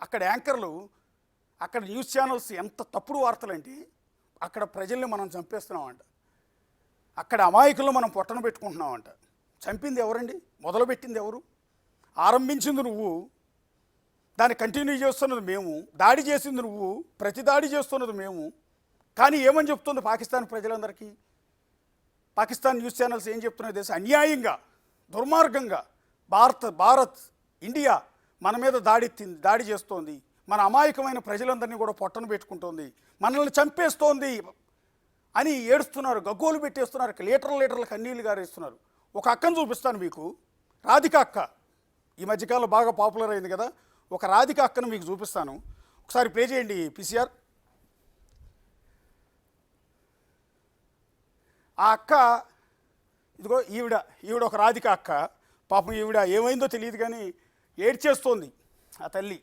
అక్కడ యాంకర్లు, అక్కడ news channels ఎంత తప్పుడు వార్తలంటే అక్కడ ప్రజల్ని మనం చంపేస్తున్నామంట, అక్కడ అమాయకులను మనం పొట్టన పెట్టుకుంటున్నామంట. చంపింది ఎవరండి? మొదలుపెట్టింది ఎవరు? ఆరంభించింది నువ్వు, దాన్ని కంటిన్యూ చేస్తున్నది మేము, దాడి చేసింది నువ్వు, ప్రతి దాడి చేస్తున్నది మేము. కానీ ఏమని చెప్తుంది పాకిస్తాన్ ప్రజలందరికీ? పాకిస్తాన్ న్యూస్ ఛానల్స్ ఏం చెప్తున్నాయి తెలుసు? అన్యాయంగా, దుర్మార్గంగా భారత్ ఇండియా మన మీద దాడి చేస్తోంది, మన అమాయకమైన ప్రజలందరినీ కూడా పొట్టన పెట్టుకుంటోంది, మనల్ని చంపేస్తోంది అని ఏడుస్తున్నారు, గగ్గోలు పెట్టేస్తున్నారు, లీటర్ల కన్నీళ్ళు గారేస్తున్నారు. ఒక అక్కను చూపిస్తాను మీకు, రాధిక అక్క. ఈ మధ్యకాలంలో బాగా పాపులర్ అయింది కదా, ఒక రాధిక అక్కను మీకు చూపిస్తాను. ఒకసారి ప్లే చేయండి పిసిఆర్. ఆ అక్క ఇదిగో, ఈవిడ ఒక రాధిక అక్క. పాపం ఈవిడ ఏమైందో తెలియదు కానీ ఏడ్చేస్తోంది ఆ తల్లి.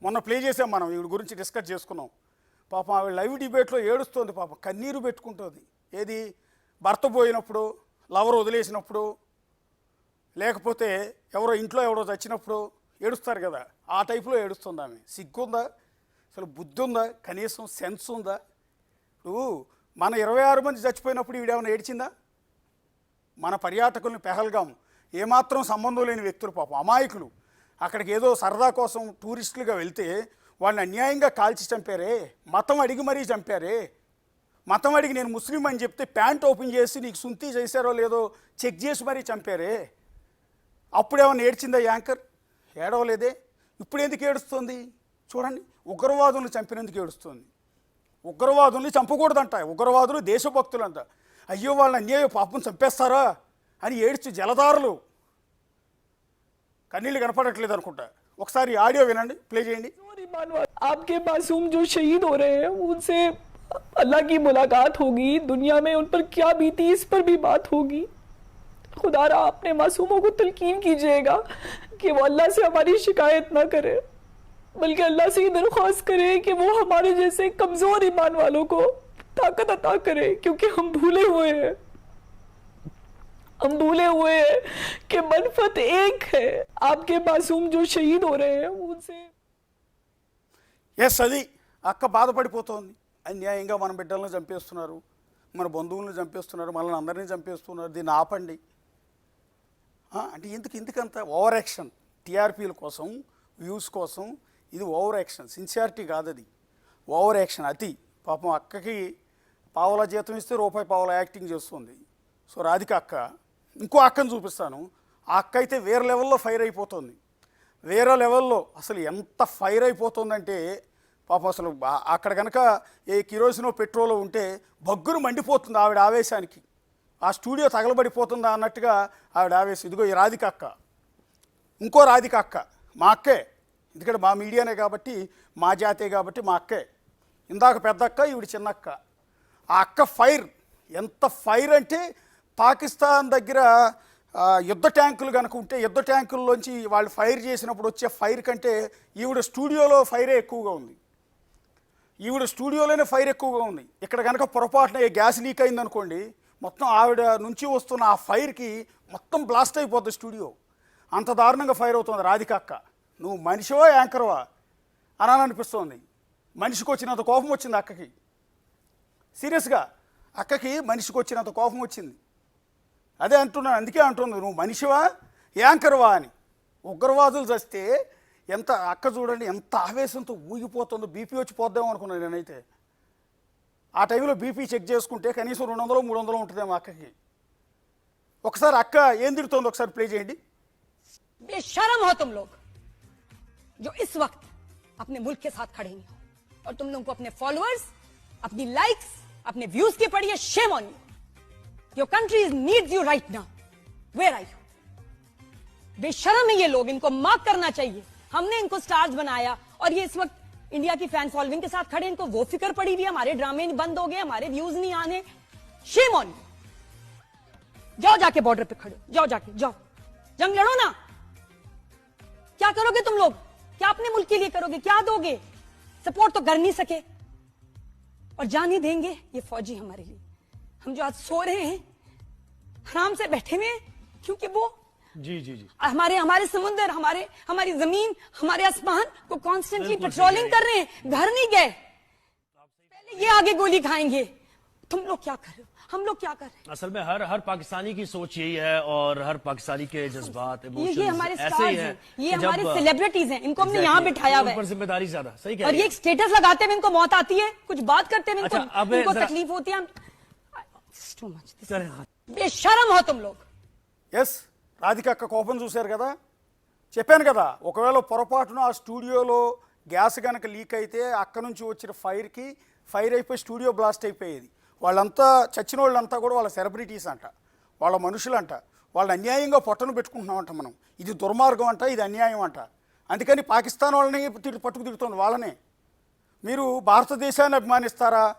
మొన్న ప్లే చేసాం మనం, ఈవిడ గురించి డిస్కస్ చేసుకున్నాం. పాపం ఆవిడ లైవ్ డిబేట్లో ఏడుస్తోంది, పాపం కన్నీరు పెట్టుకుంటుంది. ఏది? భర్త పోయినప్పుడు, లవర్ వదిలేసినప్పుడు, లేకపోతే ఇంట్లో ఎవరో చచ్చినప్పుడు ఏడుస్తారు కదా, ఆ టైప్లో ఏడుస్తుంది ఆమె. సిగ్గుందా? అసలు బుద్ధి ఉందా? కనీసం సెన్స్ ఉందా? ఇప్పుడు మన 26 మంది చచ్చిపోయినప్పుడు ఈవిడేమైనా ఏడ్చిందా? మన పర్యాటకుల్ని పెహల్గాం ఏమాత్రం సంబంధం లేని వ్యక్తులు, పాపం అమాయకులు, అక్కడికి ఏదో సరదా కోసం టూరిస్టులుగా వెళ్తే వాళ్ళని అన్యాయంగా కాల్చి చంపారే, మతం అడిగి మరీ చంపారే. మతం అడిగి నేను ముస్లిం అని చెప్తే ప్యాంట్ ఓపెన్ చేసి నీకు సుంతి చేశారో లేదో చెక్ చేసి మరీ చంపారే. అప్పుడేమన్నా ఏడ్చిందా యాంకర్? ఏడవలేదే. ఇప్పుడు ఎందుకు ఏడుస్తుంది చూడండి. ఉగ్రవాదులను చంపినందుకు ఏడుస్తుంది. ఉగ్రవాదుల్ని చంపకూడదంట, ఉగ్రవాదులు దేశభక్తులు అంట. అయ్యో వాళ్ళని అన్యాయం పాపం చంపేస్తారా అని ఏడ్చి జలధారులు. కన్నీళ్ళు కనపడట్లేదు అనుకుంటా. ఒకసారి ఆడియో వినండి, ప్లే చేయండి. आपके मासूम जो शहीद हो रहे हैं उनसे अल्लाह की मुलाकात होगी, दुनिया में उन पर क्या बीती इस पर भी बात होगी. खुदारा अपने मासूमों को तलकीन कीजिएगा कि वो अल्लाह से हमारी शिकायत ना करे, बल्कि अल्लाह से ये दरख्वास्त करे कि वो हमारे जैसे कमजोर ईमान वालों को ताकत अता करे, क्योंकि हम भूले हुए हैं कि मनफत एक है. आपके मासूम जो शहीद हो रहे हैं उनसे ఎస్, అది అక్క బాధపడిపోతోంది. అన్యాయంగా మన బిడ్డలను చంపేస్తున్నారు, మన బంధువులను చంపేస్తున్నారు, మనల్ని అందరినీ చంపేస్తున్నారు, దీన్ని ఆపండి అంటే ఎందుకంత ఓవర్ యాక్షన్? టీఆర్పీల కోసం, వ్యూస్ కోసం ఇది ఓవర్ యాక్షన్. సిన్సియారిటీ కాదు, అది ఓవర్ యాక్షన్, అతి. పాపం అక్కకి పావుల జీతం ఇస్తే రూపాయి పావుల యాక్టింగ్ చేస్తుంది. సో రాధిక అక్క. ఇంకో అక్కను చూపిస్తాను. ఆ అక్క అయితే వేరే లెవెల్లో ఫైర్ అయిపోతుంది. వేరే లెవెల్లో అసలు ఎంత ఫైర్ అయిపోతుందంటే పాపం అసలు అక్కడ కనుక ఏ కిరోసినో పెట్రోలో ఉంటే బగ్గురు మండిపోతుంది ఆవిడ ఆవేశానికి. ఆ స్టూడియో తగలబడిపోతుందా అన్నట్టుగా ఆవిడ ఆవేశం. ఇదిగో ఈ రాధిక అక్క. ఇంకో రాధిక అక్క మా అక్కే, ఎందుకంటే మా మీడియానే కాబట్టి, మా జాతే కాబట్టి మా అక్కే. ఇందాక పెద్ద అక్క, ఈవిడ చిన్నక్క. ఆ అక్క ఫైర్ ఎంత ఫైర్ అంటే, పాకిస్తాన్ దగ్గర యుద్ధ ట్యాంకులు కనుక ఉంటే యుద్ధ ట్యాంకుల్లోంచి వాళ్ళు ఫైర్ చేసినప్పుడు వచ్చే ఫైర్ కంటే ఈవిడ స్టూడియోలో ఫైరే ఎక్కువగా ఉంది. ఈవిడ స్టూడియోలోనే ఫైర్ ఎక్కువగా ఉంది. ఇక్కడ కనుక పొరపాటున గ్యాస్ లీక్ అయిందనుకోండి, మొత్తం ఆవిడ నుంచి వస్తున్న ఆ ఫైర్కి మొత్తం బ్లాస్ట్ అయిపోద్ది స్టూడియో. అంత దారుణంగా ఫైర్ అవుతుంది రాధిక అక్క. నువ్వు మనిషివా యాంకర్వా అని అనిపిస్తోంది. మనిషికి వచ్చినంత కోపం వచ్చింది అక్కకి. సీరియస్గా అక్కకి మనిషికి వచ్చినంత కోపం వచ్చింది. అదే అంటున్నాను, అందుకే అంటుంది నువ్వు మనిషివా యాంకర్వా అని. ఉగ్రవాదులు చస్తే ఎంత అక్క చూడండి ఎంత ఆవేశంతో ఊగిపోతుందో. బీపీ వచ్చి పోద్దామో అనుకున్నాను నేనైతే. ఆ టైంలో బీపీ చెక్ చేసుకుంటే కనీసం 200-300 ఉంటుందేమో అక్కకి. ఒకసారి అక్క ఏం తిడుతోందో ఒకసారి ప్లే చేయండి. बेशरम हो तुम लोग जो इस वक्त अपने मुल्क के साथ खड़े नहीं हो, और तुम लोगों को अपने फॉलोअर्स, अपनी लाइक्स, अपने व्यूज की पड़ी है. Shame on you. Your country needs you right now. Where are you? बेशरम है ये लोग, इनको माफ करना चाहिए. हमने इनको स्टार्स बनाया और ये इस वक्त इंडिया की फैन फॉलोइंग के साथ खड़े. इनको वो फिक्र पड़ी हुई है हमारे ड्रामे बंद हो गए, हमारे व्यूज नहीं आने. Shem on you. जाओ जाके बॉर्डर पे खड़े, जाओ जाके जाओ जंग लड़ो ना. क्या करोगे तुम लोग? क्या अपने मुल्क के लिए करोगे? क्या दोगे? सपोर्ट तो कर नहीं सके और जान ही देंगे ये फौजी हमारे लिए. हम जो आज सो रहे हैं, आराम से बैठे हुए हैं, क्योंकि वो जी जी जी। हमारे हमारे समुद्र, हमारी जमीन, हमारे आसमान को कॉन्स्टेंटली पेट्रोलिंग कर रहे हैं, घर नहीं गए। पहले ये आगे गोली खाएंगे। तुम लोग क्या कर रहे हो, हम लोग क्या कर रहे हैं? असल में हर पाकिस्तानी की सोच यही है और हर पाकिस्तानी के जज्बात ये हमारे ऐसे ही स्टार्स है हैं, ये कि हमारे जब- सेलिब्रिटीज हैं, इनको हमने Exactly, यहाँ बिठाया हुआ उन पर है। जिम्मेदारी ज्यादा, सही कह और रही ये है। एक स्टेटस लगाते हुए इनको मौत आती है, कुछ बात करते हुए अच्छा, अब इनको जरा- तकलीफ होती है। Too much. चलें, बेशरम हो तुम लोग। ఎస్ రాధిక అక్క కోపం చూశారు కదా, చెప్పాను కదా, ఒకవేళ పొరపాటున ఆ స్టూడియోలో గ్యాస్ కనుక లీక్ అయితే అక్క నుంచి వచ్చిన ఫైర్ అయిపోయి స్టూడియో బ్లాస్ట్ అయిపోయేది. వాళ్ళంతా చచ్చిన వాళ్ళంతా కూడా వాళ్ళ సెలబ్రిటీస్ అంట, వాళ్ళ మనుషులంట, వాళ్ళని అన్యాయంగా పొట్టను పెట్టుకుంటున్నామంట మనం. ఇది దుర్మార్గం అంట, ఇది అన్యాయం అంట. అందుకని పాకిస్తాన్ వాళ్ళని పట్టుకు తిడుతుంది వాళ్ళనే. మీరు భారతదేశాన్ని అభిమానిస్తారా,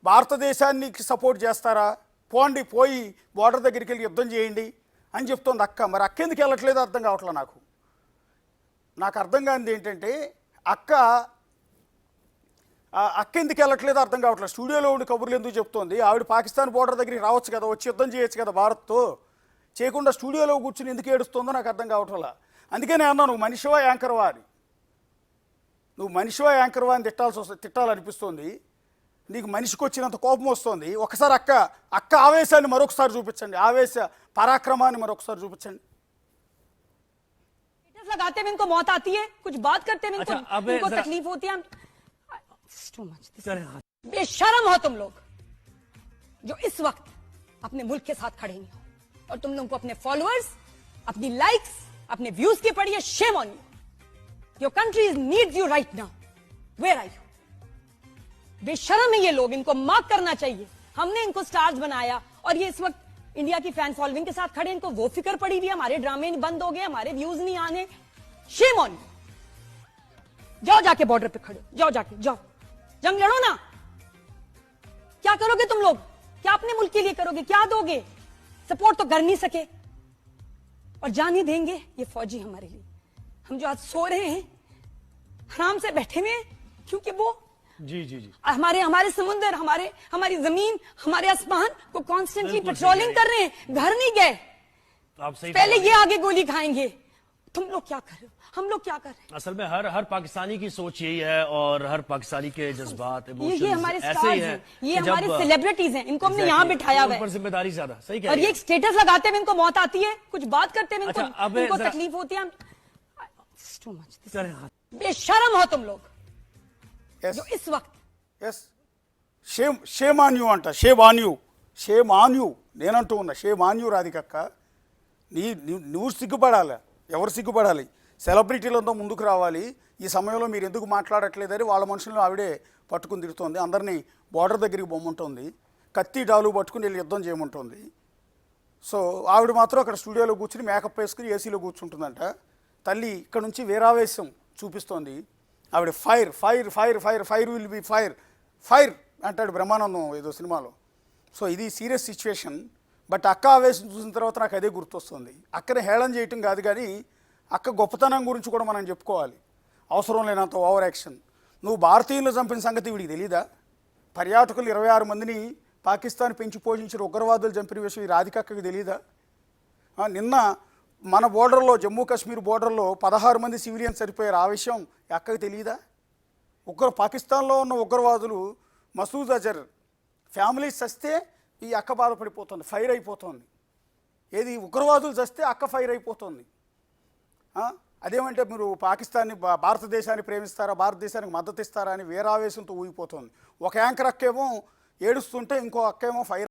భారతదేశాన్ని సపోర్ట్ చేస్తారా, పోండి పోయి బోర్డర్ దగ్గరికి వెళ్ళి యుద్ధం చేయండి అని చెప్తోంది అక్క. మరి అక్క ఎందుకు వెళ్ళట్లేదు అర్థం కావట్లేదు నాకు అర్థం కానిది ఏంటంటే అక్క ఎందుకు వెళ్ళట్లేదు అర్థం కావట్లేదు. స్టూడియోలో ఉండి కబుర్లు ఎందుకు చెప్తోంది? ఆవిడ పాకిస్తాన్ బోర్డర్ దగ్గరికి రావచ్చు కదా, వచ్చి యుద్ధం చేయొచ్చు కదా భారత్తో. చేయకుండా స్టూడియోలో కూర్చుని ఎందుకు ఏడుస్తుందో నాకు అర్థం కావట్లా. అందుకనే అన్నా, నువ్వు మనిషివా యాంకర్వా అని. నువ్వు మనిషివా యాంకర్వా అని తిట్టాలనిపిస్తుంది. నీకు మనిషికి వచ్చినంత కోపం వస్తుంది. ఒకసారి అక్క ఆవేశాన్ని మరొకసారి చూపించండి, ఆవేశ పరాక్రమాన్ని మరొకసారి చూపించండి. स्टेटस लगाते हुए इनको मौत आती है, कुछ बात करते हुए अच्छा, अब इनको जरा- तकलीफ होती है। Too much. चलें, बेशरम हो तुम लोग जो इस वक्त अपने मुल्क के साथ खड़े नहीं हो, और तुम लोगों को अपने फॉलोअर्स, अपनी लाइक्स, अपने व्यूज के पड़ी है। Shame on you. Your country needs you right now. Where are you? बेशरम है ये लोग, इनको मार्क करना चाहिए। हमने इनको स्टार्स बनाया और ये इस वक्त इंडिया की फैन फॉलोइंग के साथ खड़े। इनको वो फिक्र पड़ी हुई है, हमारे ड्रामे बंद हो गए, हमारे व्यूज नहीं आने। Shem on you. जाओ जाके बॉर्डर पे खड़े हो, जाओ जाके जाओ, जंग लड़ो ना। क्या करोगे तुम लोग? क्या अपने मुल्क के लिए करोगे? क्या दोगे? सपोर्ट तो कर नहीं सके और जान ही देंगे ये फौजी हमारे लिए। हम जो आज सो रहे हैं, आराम से बैठे हुए हैं, क्योंकि वो जी जी जी। हमारे समुद्र, हमारी जमीन, हमारे आसमान को कॉन्स्टेंटली बिल्कुल पेट्रोलिंग सही कर रहे हैं, घर नहीं गए। आप सही पहले फरमा रही ये आगे गोली खाएंगे। तुम लोग क्या कर रहे हो, हम लोग क्या कर रहे हैं? हैं। असल में हर पाकिस्तानी की सोच यही है और हर पाकिस्तानी के जज्बात ये हमारे ऐसे स्टार्स ही है हैं, ये कि हमारे जब- सेलिब्रिटीज हैं, इनको हमने Exactly, यहाँ बिठाया हुआ उन पर है। जिम्मेदारी ज्यादा, सही कह और रही ये है। एक स्टेटस लगाते हुए इनको मौत आती है, कुछ बात करते हुए अच्छा, अब इनको जरा- तकलीफ होती है। Too much. चलें, बेशरम हो तुम लोग ఎస్ जो इस वक्त ఎస్ షేమ్ ఆన్ యూ అంట, షేమ్ ఆన్ యూ నేనంటూ ఉన్నా. షేమ్ ఆన్ యూ రాధికక్క. నువ్వు సిగ్గుపడాలి. ఎవరు సిగ్గుపడాలి? సెలబ్రిటీలంతా ముందుకు రావాలి. ఈ సమయంలో మీరు ఎందుకు మాట్లాడట్లేదని వాళ్ళ మనుషులను ఆవిడే పట్టుకుని తిడుతోంది. అందరినీ బోర్డర్ దగ్గరికి బొమ్మంటుంది, కత్తి డాలు పట్టుకుని వెళ్ళి యుద్ధం చేయమంటుంది. సో ఆవిడ మాత్రం అక్కడ స్టూడియోలో కూర్చుని మేకప్ వేసుకుని ఏసీలో కూర్చుంటుందంట. తల్లి ఇక్కడ నుంచి వీరావేశం చూపిస్తోంది. ఆవిడ fire fire fire fire fire will be fire fire అంటాడు బ్రహ్మానందం ఏదో సినిమాలో. సో ఇది సీరియస్ సిచ్యువేషన్. బట్ అక్క ఆవేశం చూసిన తర్వాత నాకు అదే గుర్తొస్తుంది. అక్కని హేళన చేయటం కాదు, కానీ అక్క గొప్పతనం గురించి కూడా మనం చెప్పుకోవాలి. అవసరం లేనంత ఓవర్ యాక్షన్. నువ్వు భారతీయులను చంపిన సంగతి వీడికి తెలీదా? పర్యాటకులు 26 మందిని పాకిస్తాన్ పెంచి పోషించిన ఉగ్రవాదులు చంపిన విషయం ఈ రాధికక్కకి తెలీదా? నిన్న మన బోర్డర్లో, జమ్మూ కాశ్మీర్ బోర్డర్లో 16 మంది సివిలియన్స్ చనిపోయారు. ఆ విషయం ఈ అక్కకి తెలీదా? పాకిస్తాన్లో ఉన్న ఉగ్రవాదులు మసూద్ అజర్ ఫ్యామిలీస్ చస్తే ఈ అక్క బాధపడిపోతుంది, ఫైర్ అయిపోతుంది. ఏది ఉగ్రవాదులు చస్తే అక్క ఫైర్ అయిపోతుంది. అదేమంటే మీరు భారతదేశాన్ని ప్రేమిస్తారా, భారతదేశానికి మద్దతు ఇస్తారా అని వీరావేశంతో ఊగిపోతుంది. ఒక యాంకర్ అక్కేమో ఏడుస్తుంటే ఇంకో అక్కేమో ఫైర్